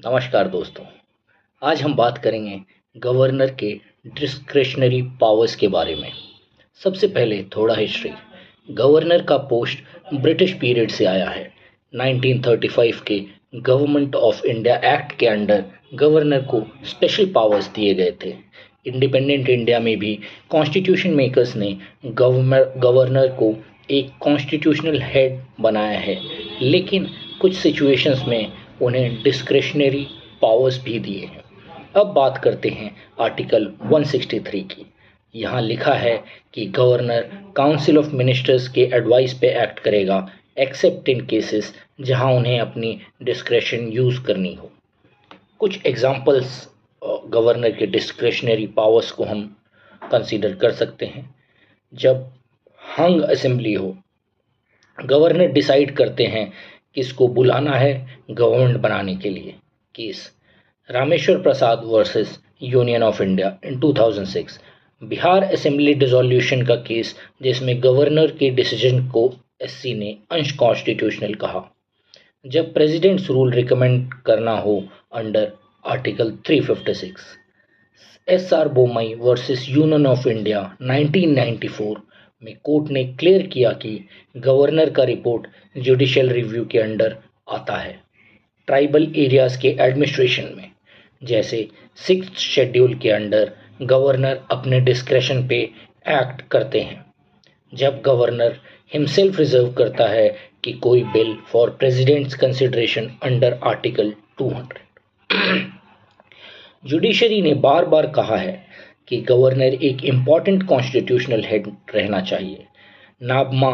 नमस्कार दोस्तों। आज हम बात करेंगे गवर्नर के डिस्क्रिशनरी पावर्स के बारे में। सबसे पहले थोड़ा हिस्ट्री। गवर्नर का पोस्ट ब्रिटिश पीरियड से आया है। 1935 के गवर्नमेंट ऑफ इंडिया एक्ट के अंडर गवर्नर को स्पेशल पावर्स दिए गए थे। इंडिपेंडेंट इंडिया में भी कॉन्स्टिट्यूशन मेकर्स ने गवर्नर को एक कॉन्स्टिट्यूशनल हेड बनाया है, लेकिन कुछ सिचुएशंस में उन्हें डिस्क्रिशनरी पावर्स भी दिए हैं। अब बात करते हैं आर्टिकल 163 की। यहाँ लिखा है कि गवर्नर काउंसिल ऑफ मिनिस्टर्स के एडवाइस पे एक्ट करेगा, एक्सेप्ट इन केसेस जहाँ उन्हें अपनी डिस्क्रेशन यूज़ करनी हो। कुछ एग्जांपल्स गवर्नर के डिस्क्रिशनरी पावर्स को हम कंसीडर कर सकते हैं। जब हंग असेंबली हो, गवर्नर डिसाइड करते हैं किसको बुलाना है गवर्नमेंट बनाने के लिए। Case Rameshwar Prasad versus union of India in 2006। Bihar assembly dissolution का केस, जिसमें गवर्नर के डिसीजन को एससी ने अनकॉन्स्टिट्यूशनल कहा। जब प्रेसिडेंट्स रूल रिकमेंड करना हो under article 356। SR Bommai versus union of India 1994 में कोर्ट ने क्लियर किया कि गवर्नर का रिपोर्ट जुडिशियल रिव्यू के अंडर आता है। ट्राइबल एरियाज के एडमिनिस्ट्रेशन में, जैसे 6th शेड्यूल के अंडर गवर्नर अपने डिस्क्रेशन पे एक्ट करते हैं। जब गवर्नर हिमसेल्फ रिजर्व करता है कि कोई bill for president's consideration under article 200। Judiciary ने बार बार कहा है कि गवर्नर एक इम्पॉर्टेंट कॉन्स्टिट्यूशनल हेड रहना चाहिए। Nabam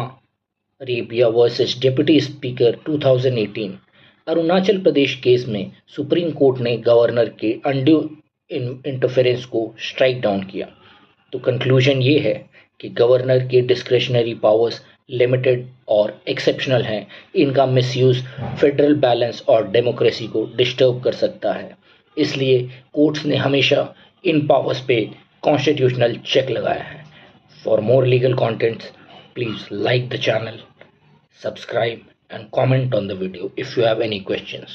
Rebia versus deputy speaker 2018। Arunachal Pradesh case में सुप्रीम कोर्ट ने गवर्नर के अनड्यू इंटरफेरेंस को स्ट्राइक डाउन किया। तो कंक्लूजन ये है कि गवर्नर के डिस्क्रिशनरी पावर्स लिमिटेड और एक्सेप्शनल हैं। इनका मिसयूज फेडरल बैलेंस और डेमोक्रेसी को डिस्टर्ब कर सकता है। इसलिए कोर्ट्स ने हमेशा इन पावर्स पे कॉन्स्टिट्यूशनल चेक लगाया है। For more legal contents, please like the channel, subscribe and comment on the video if you have any questions.